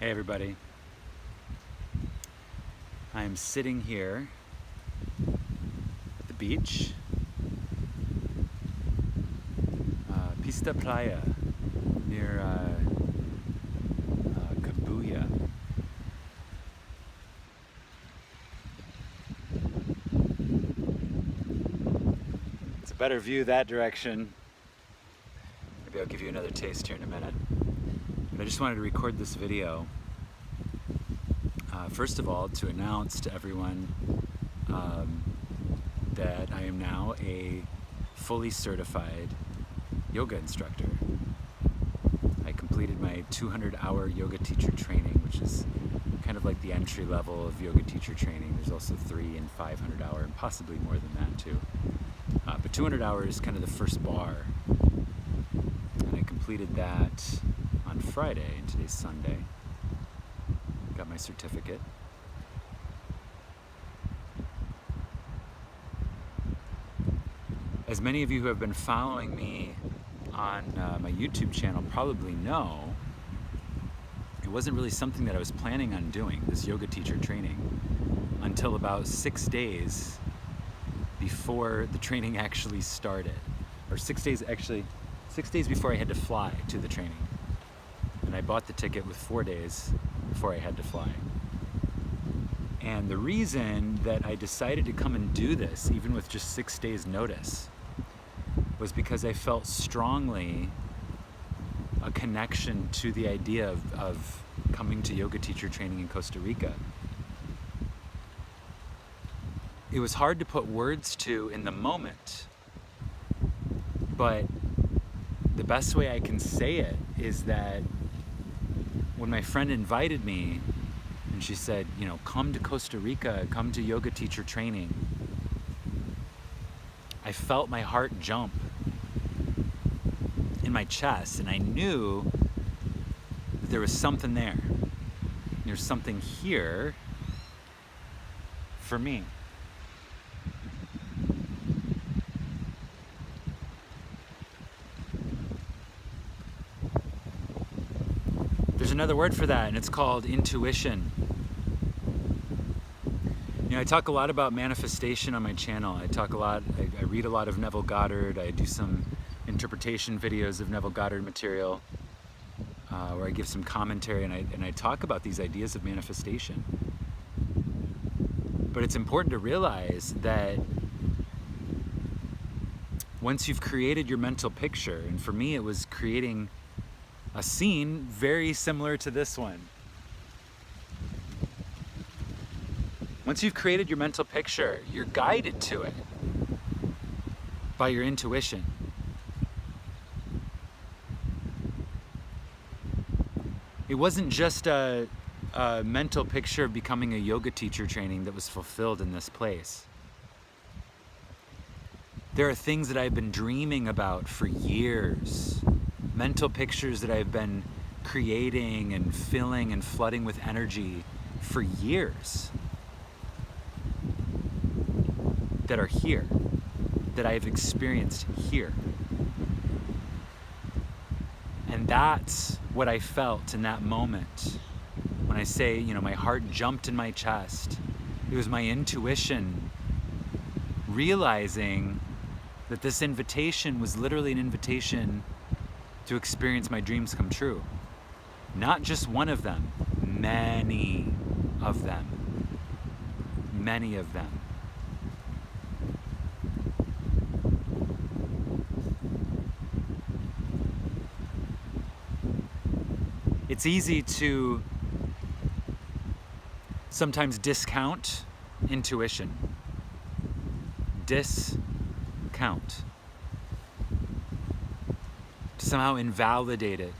Hey everybody, I'm sitting here at the beach, Pista Playa, near Cabuya. It's a better view that direction. Maybe I'll give you another taste here in a minute. But I just wanted to record this video. First of all, to announce to everyone that I am now a fully certified yoga instructor. I completed my 200-hour yoga teacher training, which is kind of like the entry level of yoga teacher training. There's also 300 and 500-hour, and possibly more than that too. But 200 hours is kind of the first bar. And I completed that on Friday, and today's Sunday. Got my certificate. As many of you who have been following me on my YouTube channel probably know, it wasn't really something that I was planning on doing, this yoga teacher training, until about 6 days before the training actually started. Or 6 days before I had to fly to the training. And I bought the ticket with 4 days before I had to fly. And the reason that I decided to come and do this, even with just 6 days notice, was because I felt strongly a connection to the idea of coming to yoga teacher training in Costa Rica. It was hard to put words to in the moment, but the best way I can say it is that when my friend invited me and she said, you know, come to Costa Rica, come to yoga teacher training, I felt my heart jump in my chest, and I knew that there was something there. There's something here for me. There's another word for that, and it's called intuition. You know, I talk a lot about manifestation on my channel. I read a lot of Neville Goddard. I do some interpretation videos of Neville Goddard material where I give some commentary, and I talk about these ideas of manifestation. But it's important to realize that once you've created your mental picture, and for me it was creating a scene very similar to this one. Once you've created your mental picture, you're guided to it by your intuition. It wasn't just a mental picture of becoming a yoga teacher training that was fulfilled in this place. There are things that I've been dreaming about for years. Mental pictures that I've been creating and filling and flooding with energy for years that are here, that I've experienced here. And that's what I felt in that moment. When I say, you know, my heart jumped in my chest, it was my intuition realizing that this invitation was literally an invitation to experience my dreams come true. Not just one of them, many of them. Many of them. It's easy to sometimes discount intuition. Discount. To somehow invalidate it.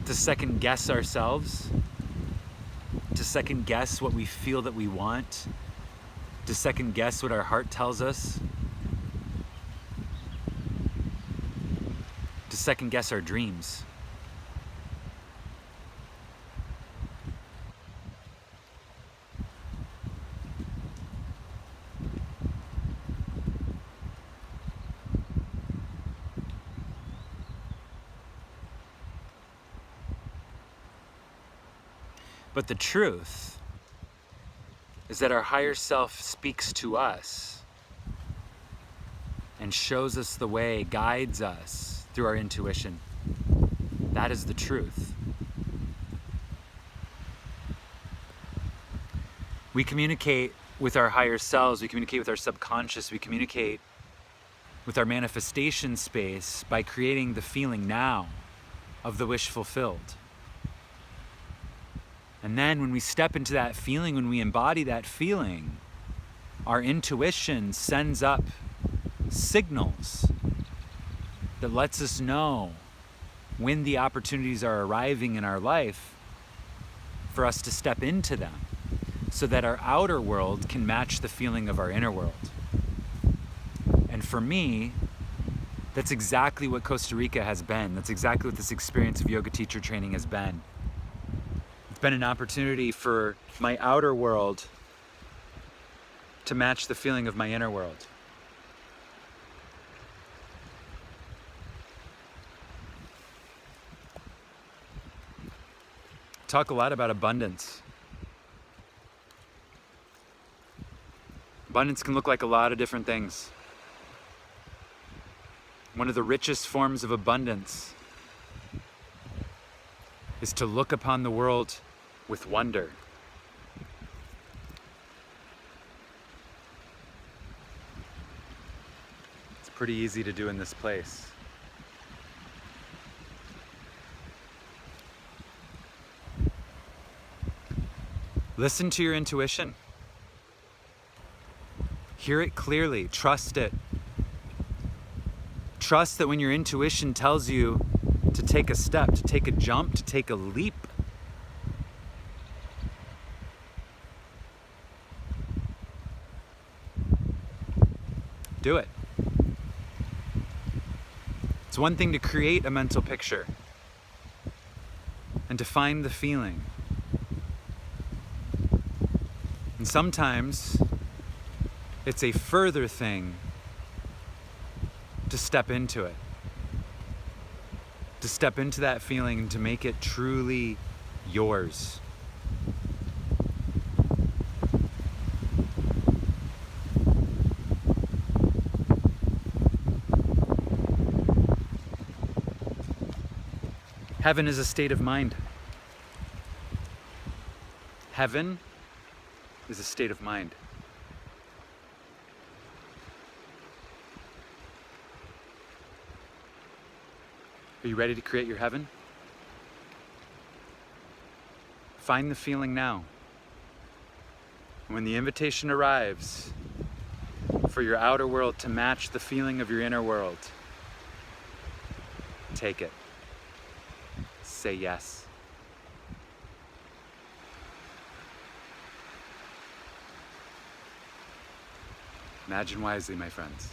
To second guess ourselves. To second guess what we feel that we want. To second guess what our heart tells us. To second guess our dreams. But the truth is that our higher self speaks to us and shows us the way, guides us through our intuition. That is the truth. We communicate with our higher selves, we communicate with our subconscious, we communicate with our manifestation space by creating the feeling now of the wish fulfilled. And then when we step into that feeling, when we embody that feeling, our intuition sends up signals that lets us know when the opportunities are arriving in our life for us to step into them, so that our outer world can match the feeling of our inner world. And for me, that's exactly what Costa Rica has been. That's exactly what this experience of yoga teacher training has been. It's been an opportunity for my outer world to match the feeling of my inner world. Talk a lot about abundance. Abundance can look like a lot of different things. One of the richest forms of abundance is to look upon the world with wonder. It's pretty easy to do in this place. Listen to your intuition. Hear it clearly. Trust it. Trust that when your intuition tells you to take a step, to take a jump, to take a leap, do it. It's one thing to create a mental picture and to find the feeling. And sometimes it's a further thing to step into it, to step into that feeling and to make it truly yours. Heaven is a state of mind. Heaven is a state of mind. Are you ready to create your heaven? Find the feeling now. When the invitation arrives for your outer world to match the feeling of your inner world, take it. Say yes. Imagine wisely, my friends.